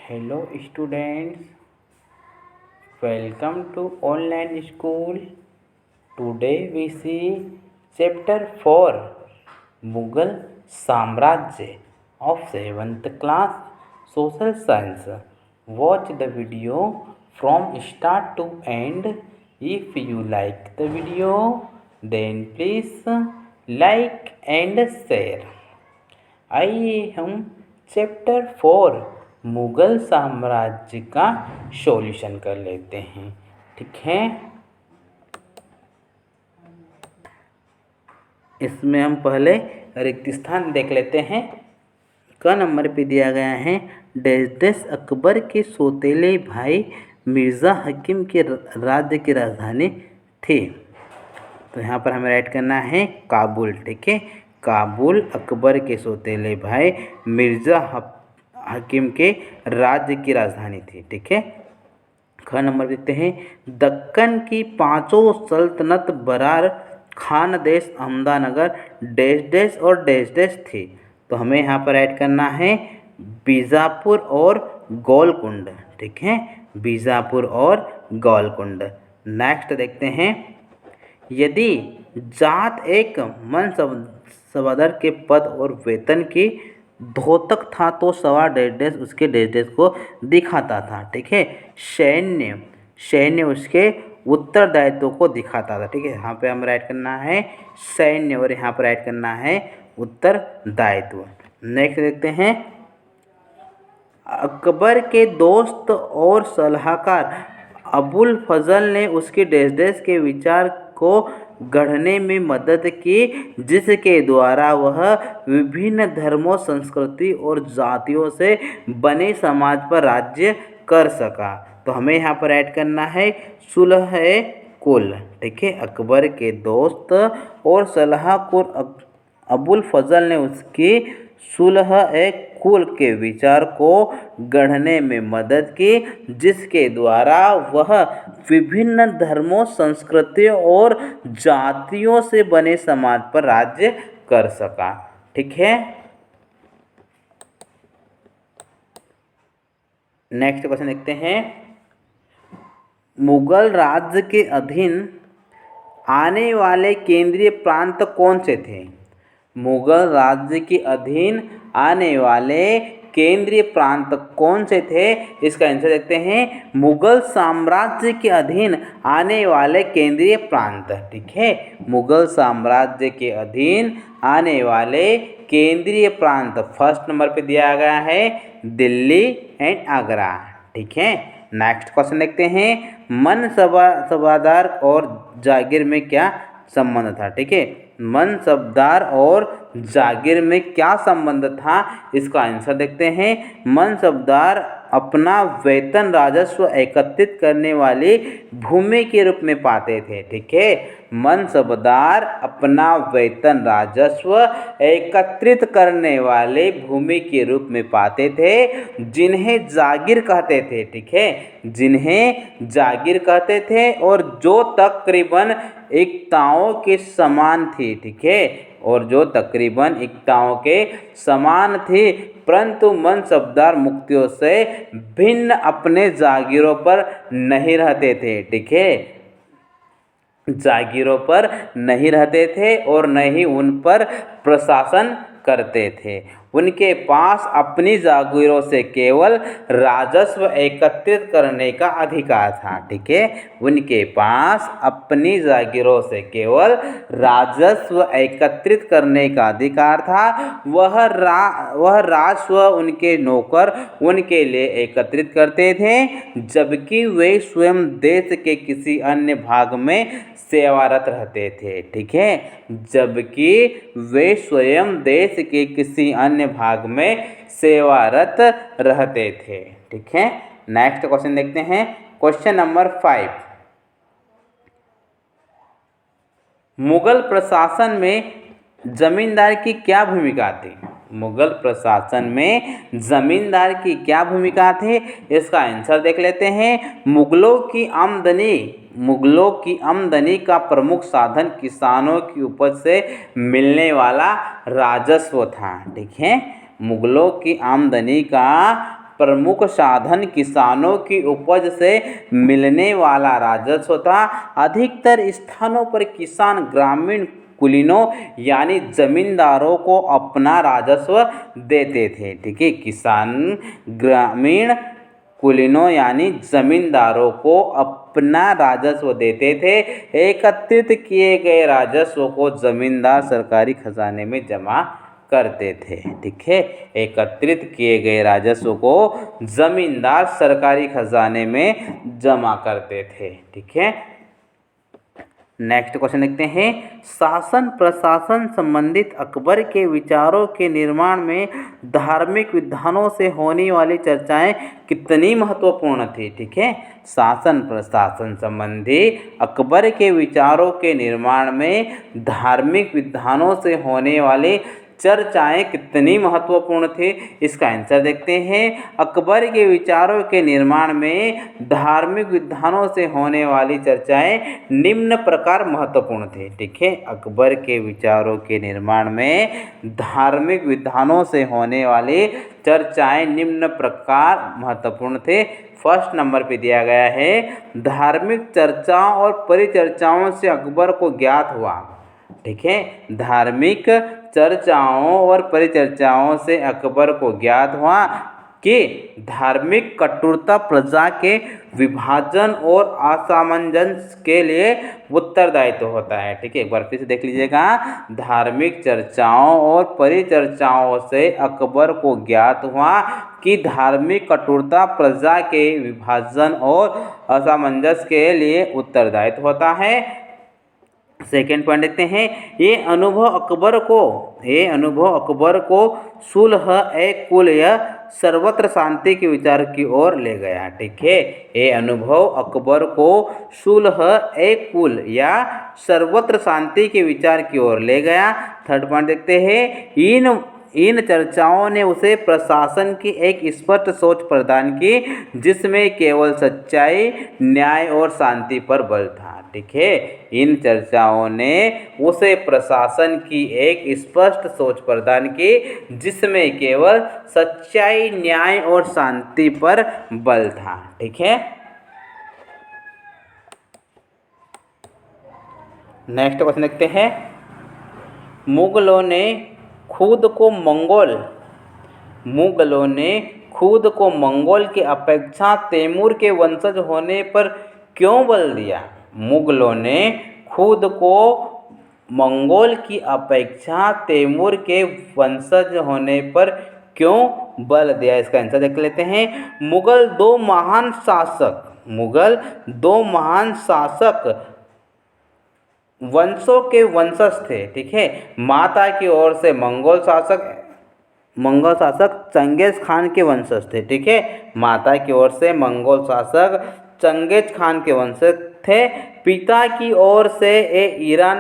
Hello students, welcome to online school. Today we see chapter 4 Mughal Samrajya of 7th class Social Science. Watch the video from start to end. If you like the video, then please like and share. आइए हम chapter 4 Mughal साम्राज्य का solution कर लेते हैं। ठीक है, इसमें हम पहले रिक्त स्थान देख लेते हैं। क नंबर पे दिया गया है डैश अकबर के सौतेले भाई मिर्ज़ा हकीम के राज्य की राजधानी थी। तो यहाँ पर हमें राइट करना है काबुल। ठीक है, काबुल अकबर के सौतेले भाई मिर्ज़ा हकीम के राज्य की राजधानी थी। ठीक है, ख नंबर देखते हैं दक्कन की पांचों सल्तनत बरार खानदेश अहमदनगर डैश डैश और डैश डैश थी। तो हमें यहाँ पर ऐड करना है बीजापुर और गोलकुंड। ठीक है, बीजापुर और गोलकुंड। नेक्स्ट देखते हैं यदि जाट एक मनसबदार के पद और वेतन की द्योतक था तो सवा डैश डैश उसके डैश डैश को दिखाता था। ठीक है, सैन्य उसके उत्तरदायित्व को दिखाता था। ठीक है, यहाँ पे हम राइट करना है सैन्य और यहाँ पर राइट करना है उत्तरदायित्व। नेक्स्ट देखते हैं अकबर के दोस्त और सलाहकार अबुल फजल ने उसके डैश डैश के विचार को गढ़ने में मदद की, जिसके द्वारा वह विभिन्न धर्मों, संस्कृति और जातियों से बने समाज पर राज्य कर सका। तो हमें यहाँ पर ऐड करना है सुलह कुल। ठीक है, अकबर के दोस्त और सलाहकार अबुल फजल ने उसकी सुलह कुल के विचार को गढ़ने में मदद की, जिसके द्वारा वह विभिन्न धर्मों, संस्कृतियों और जातियों से बने समाज पर राज्य कर सका। ठीक है, नेक्स्ट क्वेश्चन देखते हैं मुगल राज्य के अधीन आने वाले केंद्रीय प्रांत कौन से थे? मुगल राज्य के अधीन आने वाले केंद्रीय प्रांत कौन से थे? इसका आंसर देखते हैं मुगल साम्राज्य के अधीन आने वाले केंद्रीय प्रांत। ठीक है, मुगल साम्राज्य के अधीन आने वाले केंद्रीय प्रांत फर्स्ट नंबर पे दिया गया है दिल्ली एंड आगरा। ठीक है, नेक्स्ट क्वेश्चन देखते हैं मनसबदार और जागीर में क्या संबंध था? ठीक है, मनसबदार और जागीर में क्या संबंध था? इसका आंसर देखते हैं मनसबदार अपना वेतन राजस्व एकत्रित करने वाली भूमि के रूप में पाते थे। ठीक है, मनसबदार अपना वेतन राजस्व एकत्रित करने वाले भूमि के रूप में पाते थे, जिन्हें जागीर कहते थे। ठीक है, जिन्हें जागीर कहते थे और जो तकरीबन एकताओं के समान थी। ठीक है, और जो तकरीबन एकताओं के समान थी, परंतु मनसबदार मुक्तियों से भिन्न अपने जागीरों पर नहीं रहते थे। ठीक है, जागीरों पर नहीं रहते थे और न ही उन पर प्रशासन करते थे। उनके पास अपनी जागीरों से केवल राजस्व एकत्रित करने का अधिकार था। ठीक है, उनके पास अपनी जागीरों से केवल राजस्व एकत्रित करने का अधिकार था। वह राजस्व उनके नौकर उनके लिए एकत्रित करते थे, जबकि वे स्वयं देश के किसी अन्य भाग में सेवारत रहते थे। ठीक है, जबकि वे स्वयं देश के किसी अन्य भाग में सेवारत रहते थे। ठीक है, नेक्स्ट क्वेश्चन देखते हैं क्वेश्चन नंबर 5। मुगल प्रशासन में जमींदार की क्या भूमिका थी? मुगल प्रशासन में जमींदार की क्या भूमिका थी? इसका आंसर देख लेते हैं मुगलों की आमदनी का प्रमुख साधन किसानों की उपज से मिलने वाला राजस्व था। ठीक है, मुगलों की आमदनी का प्रमुख साधन किसानों की उपज से मिलने वाला राजस्व था। अधिकतर स्थानों पर किसान ग्रामीण कुलीनों यानी जमींदारों को अपना राजस्व देते थे। ठीक है, किसान ग्रामीण कुलीनों यानी जमींदारों को अपना राजस्व देते थे। एकत्रित किए गए राजस्व को जमींदार सरकारी खजाने में जमा करते थे। ठीक है, एकत्रित किए गए राजस्व को जमींदार सरकारी खजाने में जमा करते थे। ठीक है, नेक्स्ट क्वेश्चन देखते हैं। शासन प्रशासन संबंधित अकबर के विचारों के निर्माण में धार्मिक विधानों से होने वाली चर्चाएं कितनी महत्वपूर्ण थी। ठीक है, शासन प्रशासन संबंधी अकबर के विचारों के निर्माण में धार्मिक विधानों से होने वाली चर्चाएं कितनी महत्वपूर्ण थी, इसका आंसर देखते हैं। अकबर के विचारों के निर्माण में धार्मिक विधानों से होने वाली चर्चाएं निम्न प्रकार महत्वपूर्ण थी। ठीक है, अकबर के विचारों के निर्माण में धार्मिक विधानों से होने वाली चर्चाएं निम्न प्रकार महत्वपूर्ण थे। फर्स्ट नंबर पे दिया गया है, धार्मिक चर्चाओं और परिचर्चाओं से अकबर को ज्ञात हुआ। ठीक है, धार्मिक चर्चाओं और परिचर्चाओं से अकबर को ज्ञात हुआ कि धार्मिक कटुरता प्रजा के विभाजन और असामंजस्य के लिए उत्तरदायित्व होता है। ठीक है, एक बार फिर से देख लीजिएगा, धार्मिक चर्चाओं और परिचर्चाओं से अकबर को ज्ञात हुआ कि धार्मिक कटुरता प्रजा के विभाजन और असामंजस्य के लिए उत्तरदायित्व होता है। सेकेंड पॉइंट देखते हैं, ये अनुभव अकबर को सुलह ए कुल या सर्वत्र शांति के विचार की ओर ले गया। ठीक है, ये अनुभव अकबर को सुलह ए कुल या सर्वत्र शांति के विचार की ओर ले गया। थर्ड पॉइंट देखते हैं, इन चर्चाओं ने उसे प्रशासन की एक स्पष्ट सोच प्रदान की जिसमें केवल सच्चाई, न्याय और शांति पर बल था। ठीक है, इन चर्चाओं ने उसे प्रशासन की एक स्पष्ट सोच प्रदान की जिसमें केवल सच्चाई, न्याय और शांति पर बल था। ठीक है, नेक्स्ट क्वेश्चन देखते हैं। मुगलों ने खुद को मंगोल की अपेक्षा तैमूर के वंशज होने पर क्यों बल दिया? मुगलों ने खुद को मंगोल की अपेक्षा तैमूर के वंशज होने पर क्यों बल दिया, इसका आंसर देख लेते हैं। मुगल दो महान शासक वंशों के वंशज थे। ठीक है, माता की ओर से मंगोल शासक चंगेज खान के वंशज थे। ठीक है, माता की ओर से मंगोल शासक चंगेज खान के वंशज थे। पिता की ओर से ईरान,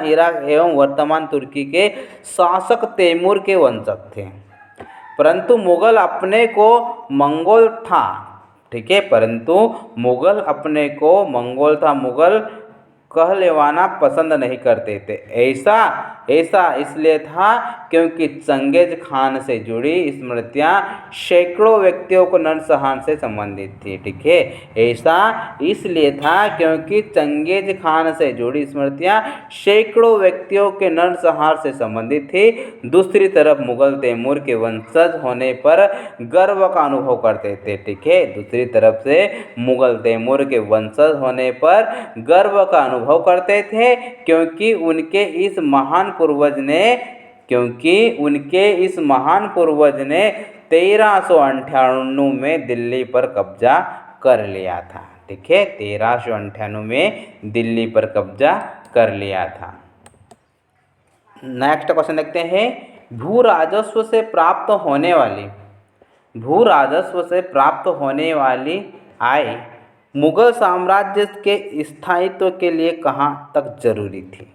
इराक एवं वर्तमान तुर्की के शासक तैमूर के वंशज थे। परंतु मुगल अपने को मंगोल था। ठीक है, परंतु मुगल अपने को मंगोल था, मुगल कहलवाना पसंद नहीं करते थे। ऐसा इसलिए था क्योंकि चंगेज खान से जुड़ी स्मृतियाँ सैकड़ों व्यक्तियों को नरसंहार से संबंधित थी। ठीक है, ऐसा इसलिए था क्योंकि चंगेज खान से जुड़ी स्मृतियाँ सैकड़ों व्यक्तियों के नरसंहार से संबंधित थी। दूसरी तरफ मुगल तैमूर के वंशज होने पर गर्व का अनुभव करते थे। ठीक है, दूसरी तरफ से मुगल तैमूर के वंशज होने पर गर्व का अनुभव करते थे क्योंकि उनके इस महान पूर्वज ने 1398 में दिल्ली पर कब्जा कर लिया था। ठीक है, 1398 में दिल्ली पर कब्जा कर लिया था। नेक्स्ट क्वेश्चन देखते हैं। भू राजस्व से प्राप्त होने वाली आय मुगल साम्राज्य के स्थायित्व के लिए कहाँ तक जरूरी थी?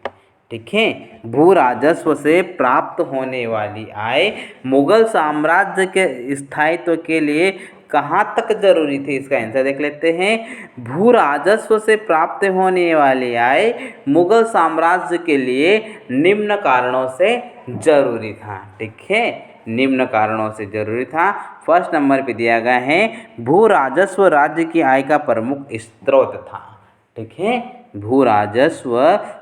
ठीक है, भू राजस्व से प्राप्त होने वाली आय मुगल साम्राज्य के स्थायित्व के लिए कहाँ तक जरूरी थी, इसका आंसर देख लेते हैं। भू राजस्व से प्राप्त होने वाली आय मुगल साम्राज्य के लिए निम्न कारणों से जरूरी था। ठीक है, निम्न कारणों से जरूरी था। फर्स्ट नंबर पे दिया गया है भू राजस्व राज्य की आय का प्रमुख स्रोत था। ठीक है, भू राजस्व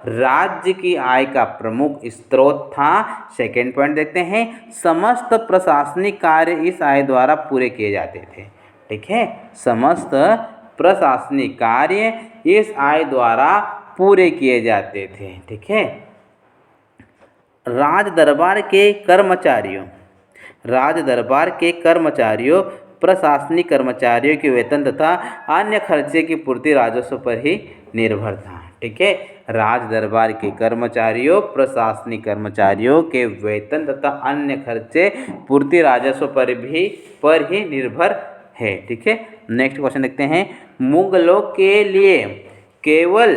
राज्य की आय का प्रमुख स्रोत था। सेकेंड पॉइंट देखते हैं, समस्त प्रशासनिक कार्य इस आय द्वारा पूरे किए जाते थे। ठीक है, समस्त प्रशासनिक कार्य इस आय द्वारा पूरे किए जाते थे। ठीक है, राज दरबार के कर्मचारियों प्रशासनिक कर्मचारियों के वेतन तथा अन्य खर्चे की पूर्ति राजस्व पर ही निर्भर था। ठीक है, राज दरबार के कर्मचारियों प्रशासनिक कर्मचारियों के वेतन तथा अन्य खर्चे पूर्ति राजस्व पर ही निर्भर है। ठीक है, नेक्स्ट क्वेश्चन देखते हैं, मुगलों के लिए केवल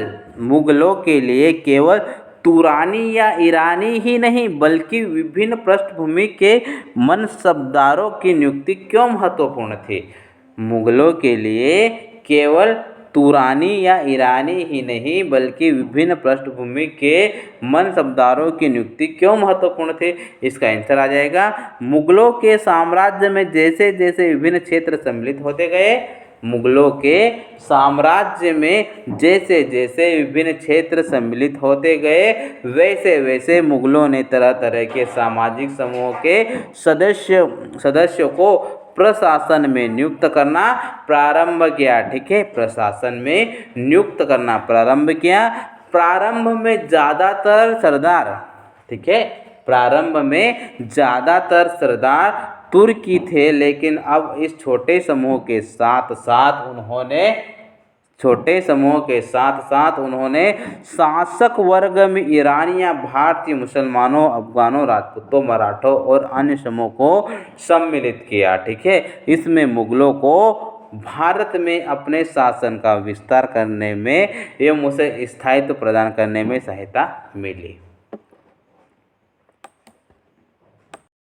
तुरानी या ईरानी ही नहीं बल्कि विभिन्न पृष्ठभूमि के मनसबदारों की नियुक्ति क्यों महत्वपूर्ण थी? मुगलों के लिए केवल तुरानी या ईरानी ही नहीं बल्कि विभिन्न पृष्ठभूमि के मनसबदारों की नियुक्ति क्यों महत्वपूर्ण थे? इसका आंसर आ जाएगा, मुगलों के साम्राज्य में जैसे जैसे विभिन्न क्षेत्र सम्मिलित होते गए, मुगलों के साम्राज्य में जैसे जैसे विभिन्न क्षेत्र सम्मिलित होते गए, वैसे वैसे मुगलों ने तरह तरह के सामाजिक समूहों के सदस्यों को प्रशासन में नियुक्त करना प्रारंभ किया। ठीक है, प्रशासन में नियुक्त करना प्रारंभ किया। प्रारंभ में ज़्यादातर सरदार, ठीक है, प्रारंभ में ज़्यादातर सरदार तुर्की थे, लेकिन अब इस छोटे समूह के साथ साथ उन्होंने शासक वर्ग में ईरानियों, भारतीय मुसलमानों, अफगानों, राजपूतों, मराठों और अन्य समूहों को सम्मिलित किया। ठीक है, इसमें मुगलों को भारत में अपने शासन का विस्तार करने में एवं उसे स्थायित्व प्रदान करने में सहायता मिली।